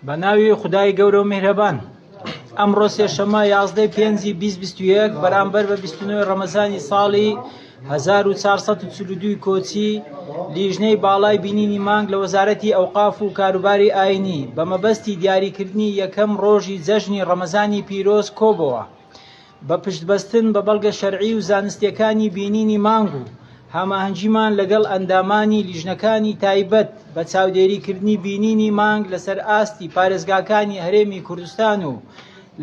بە ناوی خودای گەورە و میهرەبان. ئەمڕۆ سێشەممە 11/5/2021 بەرامبەر بە 29 ڕەمەزانی ساڵی 1442 کۆچی لیژنەی باڵای بینینی مانگ لە وەزارەتی ئەوقاف و کاروباری ئاینی بە مەبەستی دیاریکردنی یەکەم ڕۆژی جەژنی ڕەمەزانی پیرۆز کۆبەوە بە پشتبەستن بە بەڵگە شەرعی و زانستیەکانی بینینی مانگ و هەماهەنگیمان لەگەڵ ئەندامانی لیژنەکانی تایبەت بە چاودێریکردنی بینینی مانگ لەسەر ئاستی پارێزگاکانی هەرێمی کوردستان و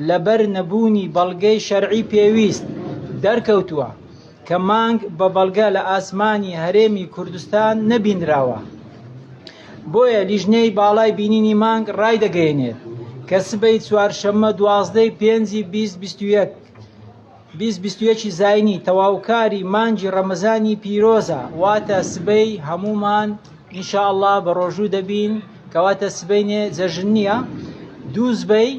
لەبەر نەبوونی بەڵگەی شەرعی پێویست دەرکەوتووە کە مانگ بە بەڵگە لە ئاسمانی هەرێمی کوردستان نەبینراوە. بۆیە لیژنەی باڵای بینینی مانگ ڕای دەگەیەنێت کە سبەی چوارشەممە 12/5/2021 زاینی تەواوکاری مانگی ڕەمەزانی پیرۆزە، واتە سبەی هەمومان ئینشاءالله بە ڕۆژوو دەبین، کەواتە سبەینێ جەژن نییە. دوو سبەی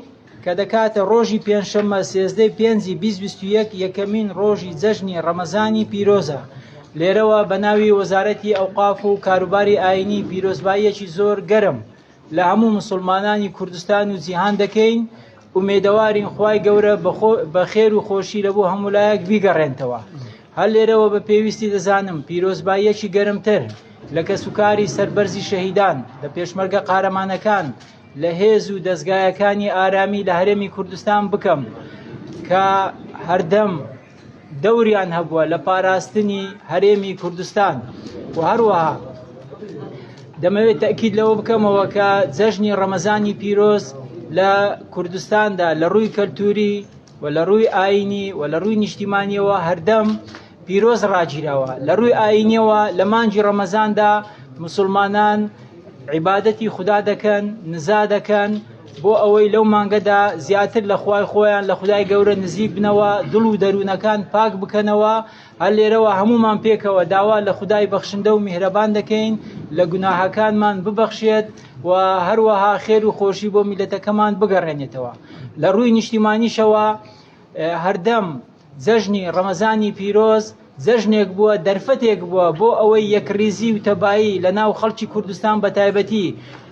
کە دەکاتە ڕۆژی پێنجشەممە 13/5/2021 یەکەمین ڕۆژی جەژنی ڕەمەزانی پیرۆزە. لێرەوە بە ناوی وەزارەتی ئەوقاف و کاروباری ئاینی پیرۆزباییەکی زۆر گەرم لە هەموو مسلمانانی کوردستان و جیهان دەکەین. ئومێدەوارین خوای گەورە بە خێر و خۆشی لە بۆ هەمولایەک بیگەڕێنتەوە. هەر لێرەوە بە پێویستی دەزانم پیرۆزباییەکی گەرمتر لە کەسوکاری سەربەرزی شەهیدان لە پێشمەرگە قارەمانەکان لە هێز و دەستگایەکانی ئارامی لە هەرێمی کوردستان بکەم کە هەردەم دەوریان هەبووە لە پاراستنی هەرێمی کوردستان. و هەروەها دەمەوێت تەکید لەوە بکەمەوە کە جەژنی ڕەمەزانی پیرۆز لە کوردستاندا لە ڕووی کەلتوری و لە ڕووی ئاینی و لە ڕووی نیشتیمانیەوە هەردەم پیرۆز ڕاگیراوە. لە ڕووی ئاینیەوە لە مانگی ڕەمەزاندا مسلمانان عیبادەتی خوددا دەکەن، نزا دەکەن بۆ ئەوەی لەو مانگەدا زیاتر لە خوای خۆیان لە خودای گەورە نزیک بنەوە، دڵ و دەروونەکان پاک بکەنەوە. هەر لێرەوە هەمومان پێکەوە داوا لە خودای بەخشندە و میهرەبان دەکەین لە گوناهەکانمان ببەخشێت و هەروەها خێر و خۆشی بۆ میلەتەکەمان بگەڕێنێتەوە. لە ڕووی نیشتیمانیشەوە هەردەم جەژنی ڕەمەزانی پیرۆز جەژنێک بووە، دەرفەتێک بووە بۆ ئەوەی یەکریزی و تەبایی لە ناو خەڵکی کوردستان بە تایبەتی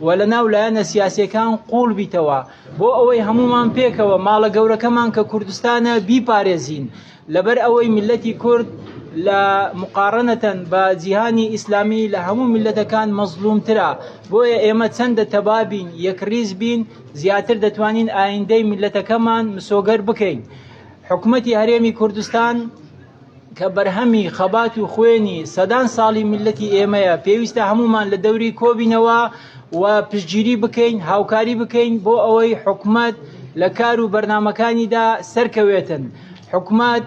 و لە ناو لایەنە سیاسیەکان قوڵ بیتەوە، بۆ ئەوەی هەمومان پێکەوە ماڵە گەورەکەمان کە کوردستانە بیپارێزین، لەبەر ئەوەی میلەتی کورد لە مقارنەتەن بە جیهانی ئیسلامی لە هەموو میلەتەکان مەزلومترە. بۆیە ئێمە چەندە تەبابین، یەکریز بین، زیاتر دەتوانین ئایندەی میلەتەکەمان مسۆگەر بکەین. حکومەتی هەرێمی کوردستان کە بەرهەمی خەبات و خوێنی سەدان ساڵی میلەتی ئێمەیە، پێویستە هەمومان لە دەوری کۆبینەوە و پشتگیری بکەین، هاوکاری بکەین بۆ ئەوەی حکومەت لە کار و بەرنامەکانیدا سەرکەوێتن. حکومەت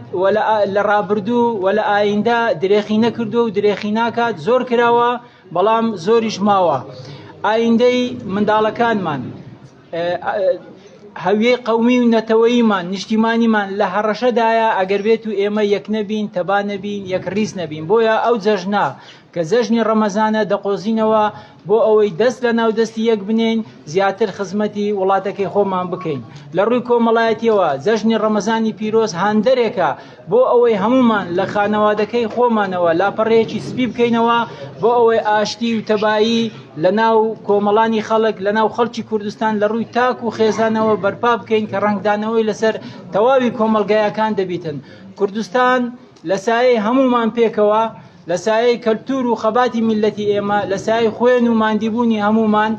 لە ڕابردوو و لە ئایندا درێخی نەکردو و درێخی ناکات، زۆر کراوە بەڵام زۆریش ماوە. ئایندەی منداڵەکانمان، هەویەی قەومی و نەتەوەییمان، نیشتیمانیمان لە هەڕەشەدایە ئەگەر بێت و ئێمە یەک نەبین، تەبا نەبین، یەکریز نەبین. بۆیە ئەو جەژنە کە جەژنی ڕەمەزانە دەقۆزینەوە بۆ ئەوەی دەست لە ناو دەستی یەک بنێن، زیاتر خزمەتی وڵاتەکەی خۆمان بکەین. لە ڕووی کۆمەڵایەتیەوە جەژنی ڕەمەزانی پیرۆز هاندەرێکە بۆ ئەوەی هەمومان لە خانەوادەکەی خۆمانەوە لاپەڕەیەکی سپی بکەینەوە بۆ ئەوەی ئاشتی و تەبایی لە ناو کۆمەڵانی خەڵک، لە ناو خەڵکی کوردستان لە ڕووی تاک و خێزانەوە بەرپا بکەین کە ڕەنگدانەوەی لەسەر تەواوی کۆمەلگایەکان دەبیتن. کوردستان لە سایەی هەمومان پێکەوە، لە سایەی کەلتور و خەباتی میلەتی ئێمە، لە سایەی خوێن و ماندیبوونی هەمومان،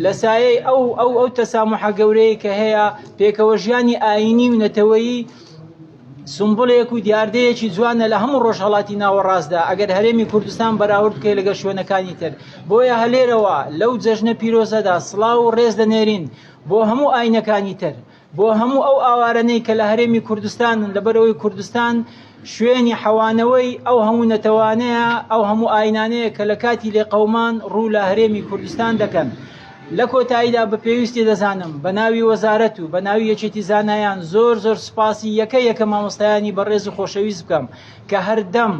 لە سایەی ئەو تەسامحە گەورەیە کە هەیە، پێکەوە ژیانی ئاینی و نەتەوەیی سمبڵێک و دیاردەیەکی جوانە لە هەموو ڕۆژهەڵاتی ناوەڕاستدا ئەگەر هەرێمی کوردستان بەراورد بکەی لەگەڵ شوێنەکانی تر. بۆیە هەلێرەوە لەو جەژنە پیرۆزەدا سڵاو و ڕێز دەنێرین بۆ هەموو ئاینەکانی تر، بۆ هەموو ئەو ئاوارانەی کە لە هەرێمی کوردستانن، لەبەرەوەی کوردستان شوێنی حەوانەوەی ئەو هەموو نەتەوانەیە، ئەو هەموو ئاینانەیە کە لە کاتی لێقەومان ڕوو لە هەرێمی کوردستان دەکەن. لە کۆتاییدا بە پێویستی دەزانم بە ناوی وەزارەت و بە ناوی یەکێتی زانایان زۆر سوپاسی یەکە مامۆستایانی بەڕێز و خۆشەویست بکەم کە هەردەم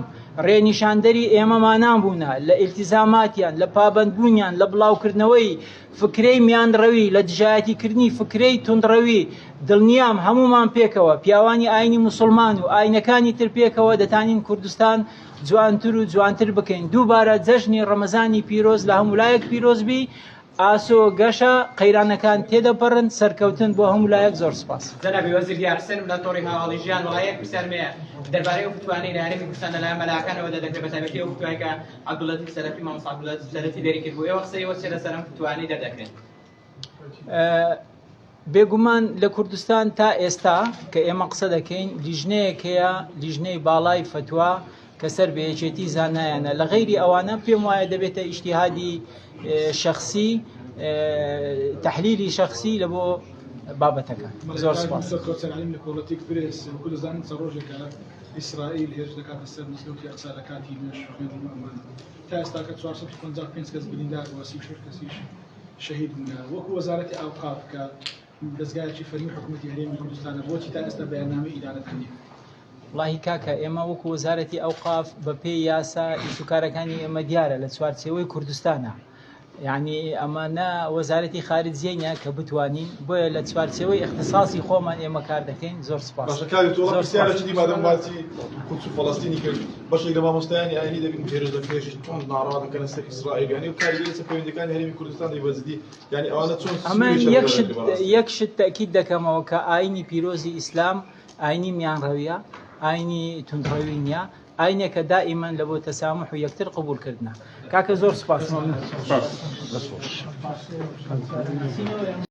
ڕێنیشاندەری ئێمەمانان بوونە لە ئیلتیزاماتیان، لە پابەندبوونیان، لە بڵاوکردنەوەی فکرەی میاندڕەوی، لە دژایەتیکردنی فکرەی توندڕەوی. دڵنیام هەمومان پێکەوە پیاوانی ئاینی موسڵمان و ئاینەکانی تر پێکەوە دەتانین کوردستان جوانتر و جوانتر بکەین دووبارە جەژنی ڕەمەزانی پیرۆز لە هەموو لایەک پیرۆز بی ئاسۆ گەشە قەیرانەکان تێدەپەڕن سەرکەوتن بۆ هەموو لایەک زۆر سپاس جەنابی وەزیر یارسەن لە تۆڕی هاواڵی ژیان وڵایەک پرسیارمەیە دەربارەی ئەو فتوانەی لە هەرێمی کوردستان لەلایەن مەلاکانەوە دەردەکرێت بە تایبەتی ئەو فتوای کە عەبدوڵەتیف سەلەفی مامۆستا عەبدوڵەتیف سەلەفی دەری کرد بوو ئێوە قسەی چێ لەسەر ئەم فتوانەی دەردەکرێت بێگومان لە کوردستان تا ئێستا کە ئێمە قسە دەکەین لیژنەیەکەیە لیژنەی باڵای فتووا کە سەر بەیەکێتی زانایانە لە غەیری ئەوانە پێم وایە دەبێتە ئیجتیهادی شەخسی تحلیلی شخصی لە بۆ بابەتەکە زۆر سپاس ئیسرائیل هێرش دەکاتە سەر مزگەوتی ئەقسا لە کاتی نوێژ تا ئێستا کە 455 کەس بریندار بووە 36 کەسیش شەهید بوون وەکو وەزارەتی ئاوقاف کە دەستگایەکی فەرمی حکوومەتی هەرێمی کوردستانە بۆچی تا ئێستا بەیاننامەی ئیدارەکە نییە وڵاهی کاکە ئێمە وەکو وەزارەتی ئەوقاف بە پێی یاسا ئیسوکارەکانی ئێمە دیارە لە چوارچێوەی کوردستانە یعنی ئەمانە وەزارەتی خارجیینە کە بتوانین بۆیە لە چوارچێوەی اختصاصی خۆمان ئێمە کار دەکەین زۆر سپاس فلسطینی کرد بەشێک لە مامۆستایانی ئاینی دەبین جێرە دەکێشی چۆن ناڕادەکەن لەسەر ئیسرائیلانی و کاری لەسەر پەیوەندیەکانی هەرێمی کوردستان دەیبەزدی یعنی ئەوانە چۆن ئەمە یەکشت تەکید دەکەمەوە کە ئاینی پیرۆزی ئیسلام ئاینی میانڕەویە ئاینی توندڕەوی نییە ئاینێکە دائیمەن لە بۆ تەسامح و یەکتر قبولکردنە کاکە زۆر سپاس